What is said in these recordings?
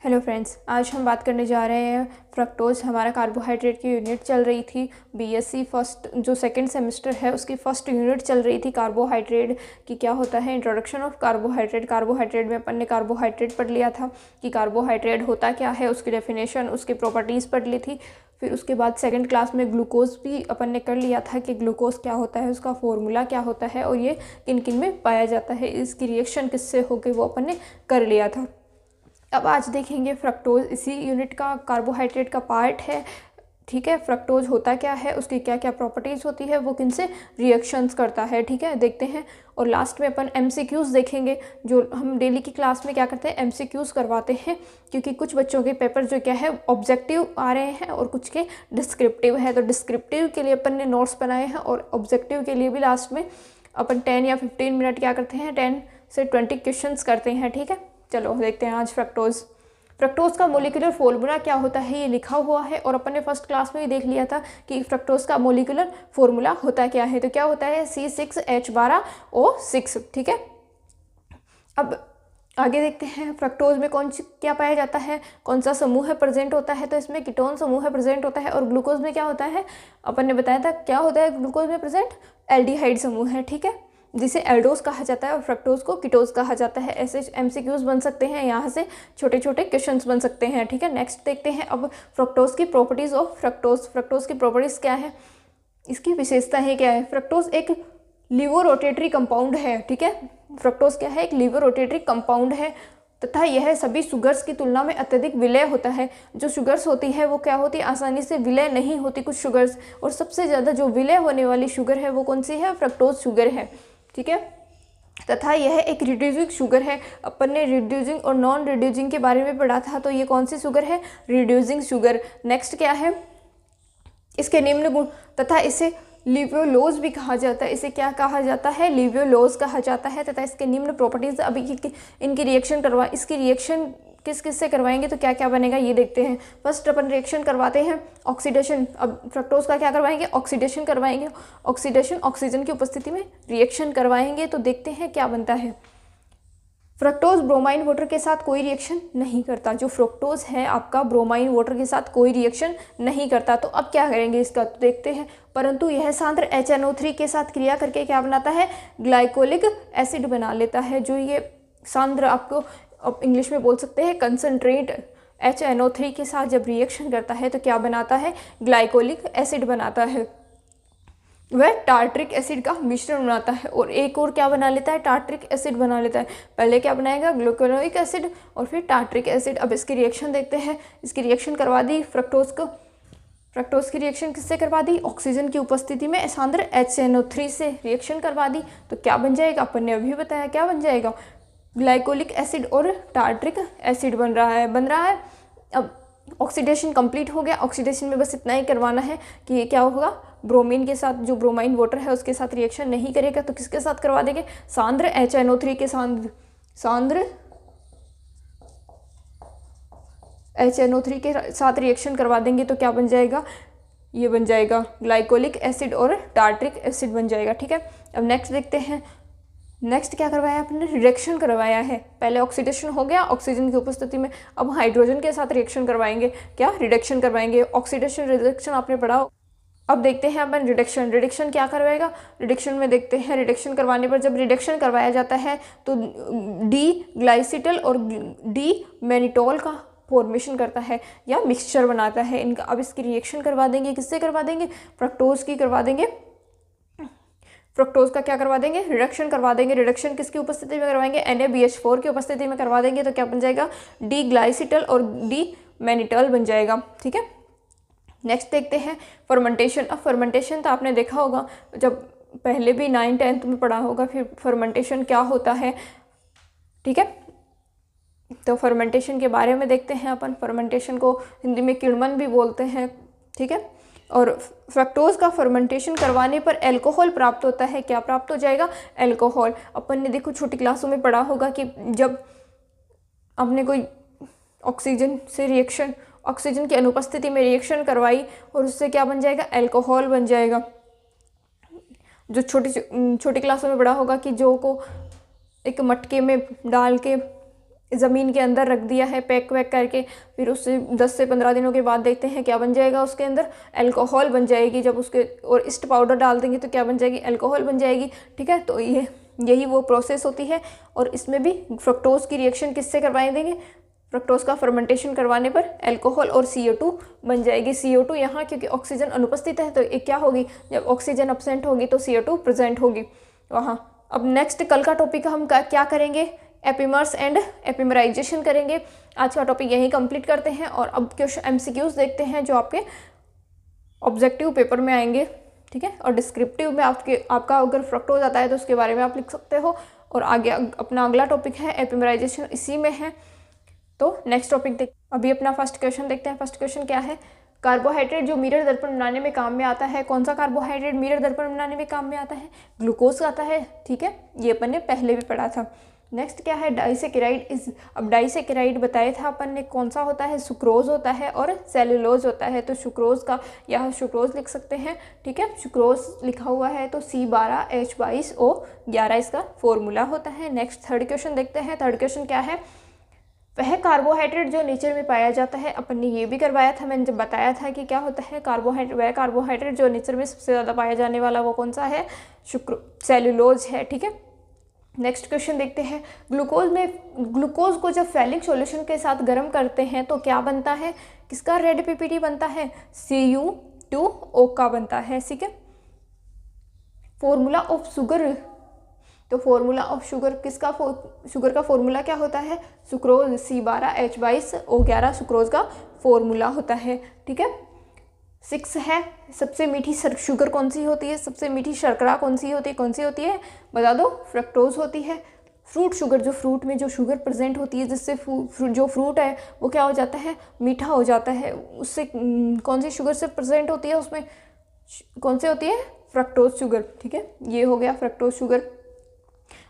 Hello friends, आज हम बात करने जा रहे हैं फ्रक्टोज। हमारा कार्बोहाइड्रेट की यूनिट चल रही थी बीएससी फर्स्ट, जो सेकंड सेमेस्टर है उसकी फर्स्ट यूनिट चल रही थी कार्बोहाइड्रेट की। क्या होता है, इंट्रोडक्शन ऑफ कार्बोहाइड्रेट। कार्बोहाइड्रेट में अपन ने कार्बोहाइड्रेट पढ़ लिया था कि कार्बोहाइड्रेट होता क्या है, उसकी डेफिनेशन, उसकी प्रॉपर्टीज़ पढ़ ली थी। फिर उसके बाद सेकंड क्लास में ग्लूकोज भी अपन ने कर लिया था कि ग्लूकोज क्या होता है, उसका फॉर्मूला क्या होता है और ये किन किन में पाया जाता है, इसकी रिएक्शन किससे होगी, वो अपन ने कर लिया था। अब आज देखेंगे फ्रक्टोज, इसी यूनिट का कार्बोहाइड्रेट का पार्ट है। ठीक है, फ्रक्टोज होता क्या है, उसकी क्या क्या प्रॉपर्टीज़ होती है, वो किन से रिएक्शंस करता है। ठीक है, देखते हैं। और लास्ट में अपन एमसीक्यूज़ देखेंगे, जो हम डेली की क्लास में क्या करते हैं, एमसीक्यूज़ करवाते हैं, क्योंकि कुछ बच्चों के पेपर जो क्या है ऑब्जेक्टिव आ रहे हैं और कुछ के डिस्क्रिप्टिव है। तो डिस्क्रिप्टिव के लिए अपन ने नोट्स बनाए हैं और ऑब्जेक्टिव के लिए भी लास्ट में अपन 10 या 15 मिनट क्या करते हैं, 10 से 20 क्वेश्चंस करते हैं। ठीक है, चलो देखते हैं आज फ्रक्टोज का मोलिकुलर फॉर्मूला क्या होता है, ये लिखा हुआ है और अपन ने फर्स्ट क्लास में भी देख लिया था कि फ्रक्टोज का मोलिकुलर फॉर्मूला होता क्या है। तो क्या होता है, C6H12O6। ठीक है, अब आगे देखते हैं फ्रक्टोज में कौन सी क्या पाया जाता है, कौन सा समूह है प्रेजेंट होता है। तो इसमें कीटोन समूह है प्रेजेंट होता है। और ग्लूकोज में क्या होता है, अपन ने बताया था क्या होता है ग्लूकोज में प्रेजेंट, एल्डिहाइड समूह है। ठीक है, जिसे एल्डोज कहा जाता है और फ्रक्टोज को कीटोज कहा जाता है। ऐसे एमसीक्यूज बन सकते हैं, यहाँ से छोटे छोटे क्वेश्चंस बन सकते हैं। ठीक है, नेक्स्ट देखते हैं अब फ्रक्टोज की प्रॉपर्टीज ऑफ फ्रक्टोज की प्रॉपर्टीज क्या है, इसकी विशेषताएं क्या है। फ्रक्टोज एक लीवो रोटेटरी कंपाउंड है। ठीक है, फ्रक्टोज क्या है, एक लीवो रोटेटरी कंपाउंड है तथा यह सभी शुगर्स की तुलना में अत्यधिक विलय होता है। जो शुगर्स होती है वो क्या होती है, आसानी से विलय नहीं होती कुछ शुगर्स, और सबसे ज़्यादा जो विलय होने वाली शुगर है वो कौन सी है, फ्रक्टोज शुगर है। ठीक है, तथा यह एक रिड्यूसिंग शुगर है। अपन ने रिड्यूसिंग और नॉन रिड्यूसिंग के बारे में पढ़ा था, तो ये कौन सी शुगर है, रिड्यूसिंग शुगर। नेक्स्ट क्या है, इसके निम्न गुण, तथा इसे लिवियोलोज भी कहा जाता है। इसे क्या कहा जाता है, लिवियोलोज कहा जाता है। तथा इसके निम्न प्रॉपर्टीज, अभी इनकी रिएक्शन इसकी रिएक्शन किस किस से करवाएंगे तो क्या क्या बनेगा ये देखते हैं। फर्स्ट अपन रिएक्शन करवाते हैं ऑक्सीडेशन। अब फ्रक्टोज का क्या करवाएंगे, ऑक्सीडेशन करवाएंगे। ऑक्सीडेशन ऑक्सीजन की उपस्थिति में रिएक्शन करवाएंगे, तो देखते हैं क्या बनता है। फ्रक्टोज ब्रोमाइन वाटर के साथ कोई रिएक्शन नहीं करता। जो फ्रक्टोज है आपका ब्रोमाइन वाटर के साथ कोई रिएक्शन नहीं करता। तो अब क्या करेंगे इसका, तो देखते हैं। परंतु यह सांद्र HNO3 के साथ क्रिया करके क्या बनाता है, ग्लाइकोलिक एसिड बना लेता है। जो ये सांद्र, आपको इंग्लिश में बोल सकते हैं कंसनट्रेट, HNO3 के साथ जब रिएक्शन करता है तो क्या बनाता है, ग्लाइकोलिक एसिड बनाता है। वह टार्ट्रिक एसिड का मिश्रण बनाता है और एक और क्या बना लेता है, टार्ट्रिक एसिड बना लेता है। पहले क्या बनाएगा, ग्लूकोनोइक एसिड और फिर टार्ट्रिक एसिड। अब इसकी रिएक्शन देखते हैं। इसकी रिएक्शन करवा दी फ्रक्टोज को। फ्रक्टोज की रिएक्शन किससे करवा दी, ऑक्सीजन की उपस्थिति में सांद्र HNO3 से रिएक्शन करवा दी। तो क्या बन जाएगा, अपन ने अभी बताया क्या बन जाएगा, ग्लाइकोलिक एसिड और टार्ट्रिक एसिड बन रहा है। अब ऑक्सीडेशन कंप्लीट हो गया। ऑक्सीडेशन में बस इतना ही करवाना है कि ये क्या होगा, ब्रोमीन के साथ, जो ब्रोमाइन वाटर है उसके साथ रिएक्शन नहीं करेगा तो किसके साथ करवा देंगे, सांद्र HNO3 के सांद्र HNO3 के साथ रिएक्शन करवा देंगे। तो क्या बन जाएगा, ये बन जाएगा ग्लाइकोलिक एसिड और टार्ट्रिक एसिड बन जाएगा। ठीक है, अब नेक्स्ट देखते हैं। नेक्स्ट क्या करवाया आपने, रिडक्शन करवाया है। पहले ऑक्सीडेशन हो गया ऑक्सीजन की उपस्थिति में, अब हाइड्रोजन के साथ रिएक्शन करवाएंगे, क्या रिडक्शन करवाएंगे। ऑक्सीडेशन रिडक्शन आपने पढ़ा। अब देखते हैं अपन रिडक्शन क्या करवाएगा। रिडक्शन में देखते हैं, रिडक्शन करवाने पर जब रिडक्शन करवाया जाता है तो डी ग्लाइसिटल और डी मैनिटोल का फॉर्मेशन करता है या मिक्सचर बनाता है इनका। अब इसकी रिएक्शन करवा देंगे, किससे करवा देंगे, फ्रक्टोज की करवा देंगे। फ्रक्टोज का क्या करवा देंगे, रिडक्शन करवा देंगे। रिडक्शन किसकी उपस्थिति में करवाएंगे, NaBH4 की उपस्थिति में करवा देंगे। तो क्या बन जाएगा, डी ग्लाइसिटल और डी मैनिटल बन जाएगा। ठीक है, नेक्स्ट देखते हैं फर्मेंटेशन। अब फर्मेंटेशन तो आपने देखा होगा, जब पहले भी 9th-10th में पढ़ा होगा। फिर फर्मेंटेशन क्या होता है, ठीक है, तो फर्मेंटेशन के बारे में देखते हैं अपन। फर्मेंटेशन को हिंदी में किण्वन भी बोलते हैं। ठीक है, और फ्रक्टोज का फर्मेंटेशन करवाने पर एल्कोहल प्राप्त होता है। क्या प्राप्त हो जाएगा, एल्कोहल। अपन ने देखो छोटी क्लासों में पढ़ा होगा कि जब आपने कोई ऑक्सीजन से रिएक्शन, ऑक्सीजन की अनुपस्थिति में रिएक्शन करवाई और उससे क्या बन जाएगा, एल्कोहल बन जाएगा। जो छोटी क्लासों में पढ़ा होगा कि जो को एक मटके में डाल के ज़मीन के अंदर रख दिया है पैक वैक करके, फिर उससे 10 से 15 दिनों के बाद देखते हैं क्या बन जाएगा उसके अंदर, अल्कोहल बन जाएगी। जब उसके और ईस्ट पाउडर डाल देंगे तो क्या बन जाएगी, अल्कोहल बन जाएगी। ठीक है, तो यही वो प्रोसेस होती है। और इसमें भी फ्रक्टोज की रिएक्शन किससे करवाए देंगे, फ्रक्टोज का फर्मेंटेशन करवाने पर अल्कोहल और CO2 बन जाएगी। CO2 यहाँ क्योंकि ऑक्सीजन अनुपस्थित है तो एक क्या होगी, जब ऑक्सीजन अब्सेंट होगी तो CO2 प्रेजेंट होगी वहाँ। अब नेक्स्ट कल का टॉपिक हम क्या करेंगे, एपिमर्स एंड एपिमराइजेशन करेंगे। आज का टॉपिक यहीं कंप्लीट करते हैं और अब क्वेश्चन MCQs देखते हैं जो आपके ऑब्जेक्टिव पेपर में आएंगे। ठीक है, और डिस्क्रिप्टिव में आपका अगर फ्रक्टोज आता है तो उसके बारे में आप लिख सकते हो। और आगे अपना अगला टॉपिक है एपिमराइजेशन, इसी में है। तो नेक्स्ट टॉपिक देख, अभी अपना फर्स्ट क्वेश्चन देखते हैं। फर्स्ट क्वेश्चन क्या है, कार्बोहाइड्रेट जो मिरर दर्पण बनाने में काम में आता है, कौन सा कार्बोहाइड्रेट मिरर दर्पण बनाने में काम में आता है, ग्लूकोज आता है। ठीक है, ये अपन ने पहले भी पढ़ा था। नेक्स्ट क्या है, डाइसेकेराइड अब डाइसेकेराइड बताया था अपन ने कौन सा होता है, सुक्रोज होता है और सेलुलोज होता है। तो सुक्रोज का यहाँ सुक्रोज लिख सकते हैं। ठीक है, सुक्रोज लिखा हुआ है तो C12H22O11 इसका फॉर्मूला होता है। नेक्स्ट थर्ड क्वेश्चन देखते हैं। थर्ड क्वेश्चन क्या है, वह कार्बोहाइड्रेट जो नेचर में पाया जाता है, अपन ने ये भी करवाया था, मैंने जब बताया था कि क्या होता है कार्बोहाइड्रेट, वह कार्बोहाइड्रेट जो नेचर में सबसे ज़्यादा पाया जाने वाला वो कौन सा है, सेलुलोज है। ठीक है, नेक्स्ट क्वेश्चन देखते हैं। ग्लूकोज को जब फैलिक सॉल्यूशन के साथ गर्म करते हैं तो क्या बनता है, किसका रेड PPT बनता है, Cu2O का बनता है। ठीक है, फॉर्मूला ऑफ शुगर, तो फॉर्मूला ऑफ शुगर किसका, शुगर का फॉर्मूला क्या होता है, सुक्रोज, C12H22O11 सुक्रोज का फॉर्मूला होता है। ठीक है, 6 है, सबसे मीठी शुगर कौन सी होती है, सबसे मीठी शर्करा कौन सी होती है, बता दो, फ्रक्टोज होती है। फ्रूट शुगर, जो फ्रूट में जो शुगर प्रेजेंट होती है जिससे जो फ्रूट है वो क्या हो जाता है, मीठा हो जाता है, उससे कौन सी शुगर से प्रेजेंट होती है, उसमें कौन सी होती है, फ्रक्टोज शुगर। ठीक है, ये हो गया फ्रक्टोज शुगर।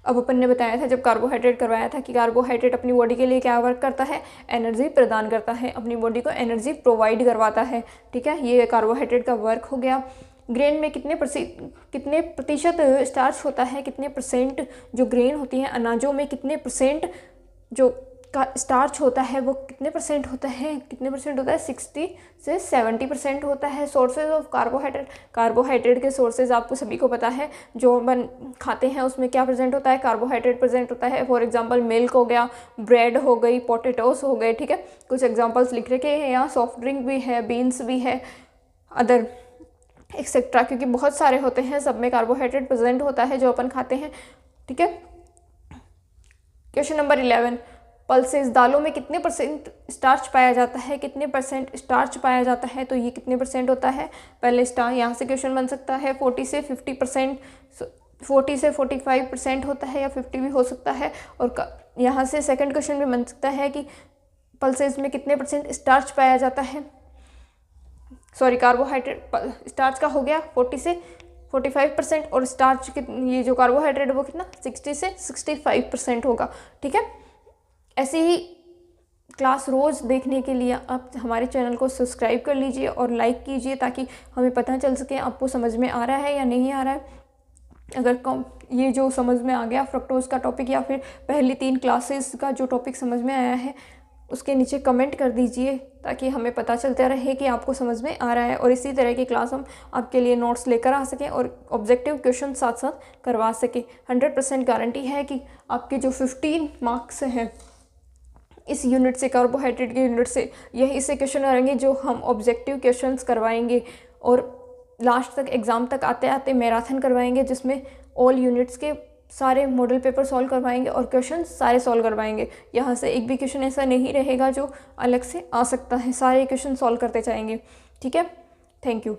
अब अपन ने बताया था जब कार्बोहाइड्रेट करवाया था कि कार्बोहाइड्रेट अपनी बॉडी के लिए क्या वर्क करता है, एनर्जी प्रदान करता है, अपनी बॉडी को एनर्जी प्रोवाइड करवाता है। ठीक है, ये कार्बोहाइड्रेट का वर्क हो गया। ग्रेन में कितने प्रतिशत स्टार्च होता है, कितने परसेंट जो ग्रेन होती है अनाजों में, कितने परसेंट जो का स्टार्च होता है वो कितने परसेंट होता है, 60 से 70% होता है। सोर्सेज ऑफ कार्बोहाइड्रेट के सोर्सेज आपको सभी को पता है, जो अपन खाते हैं उसमें क्या प्रेजेंट होता है, कार्बोहाइड्रेट प्रेजेंट होता है। फॉर एग्जांपल मिल्क हो गया, ब्रेड हो गई, पोटैटोस हो गए। ठीक है, कुछ एग्जांपल्स लिख रखे हैं यहाँ, सॉफ्ट ड्रिंक भी है, बीन्स भी है, अदर एक्सेट्रा, क्योंकि बहुत सारे होते हैं, सब में कार्बोहाइड्रेट प्रेजेंट होता है जो अपन खाते हैं। ठीक है, क्वेश्चन नंबर 11, पल्सेस, दालों में कितने परसेंट स्टार्च पाया जाता है, कितने परसेंट स्टार्च पाया जाता है, तो ये कितने परसेंट होता है, पहले यहाँ से क्वेश्चन बन सकता है 40 से 50%, 40 से 45% होता है या 50 भी हो सकता है। और यहाँ से सेकंड क्वेश्चन भी बन सकता है कि पल्सेस में कितने परसेंट स्टार्च पाया जाता है, सॉरी कार्बोहाइड्रेट स्टार्च का हो गया 40 से 45% और स्टार्च ये जो कार्बोहाइड्रेट वो कितना 60 से 65% होगा। ठीक है, ऐसे ही क्लास रोज़ देखने के लिए आप हमारे चैनल को सब्सक्राइब कर लीजिए और लाइक कीजिए ताकि हमें पता चल सके आपको समझ में आ रहा है या नहीं आ रहा है। अगर ये जो समझ में आ गया फ्रक्टोज का टॉपिक या फिर पहली 3 क्लासेस का जो टॉपिक समझ में आया है उसके नीचे कमेंट कर दीजिए ताकि हमें पता चलता रहे कि आपको समझ में आ रहा है। और इसी तरह की क्लास हम आपके लिए नोट्स लेकर आ सकें और ऑब्जेक्टिव क्वेश्चन साथ साथ करवा सकें। 100% गारंटी है कि आपके जो 15 मार्क्स हैं इस यूनिट से, कार्बोहाइड्रेट के यूनिट से, यही से क्वेश्चन रहेंगे जो हम ऑब्जेक्टिव क्वेश्चंस करवाएंगे और लास्ट तक एग्ज़ाम तक आते आते मैराथन करवाएंगे जिसमें ऑल यूनिट्स के सारे मॉडल पेपर सॉल्व करवाएंगे और क्वेश्चन सारे सॉल्व करवाएंगे। यहाँ से एक भी क्वेश्चन ऐसा नहीं रहेगा जो अलग से आ सकता है, सारे क्वेश्चन सॉल्व करते जाएंगे। ठीक है, थैंक यू।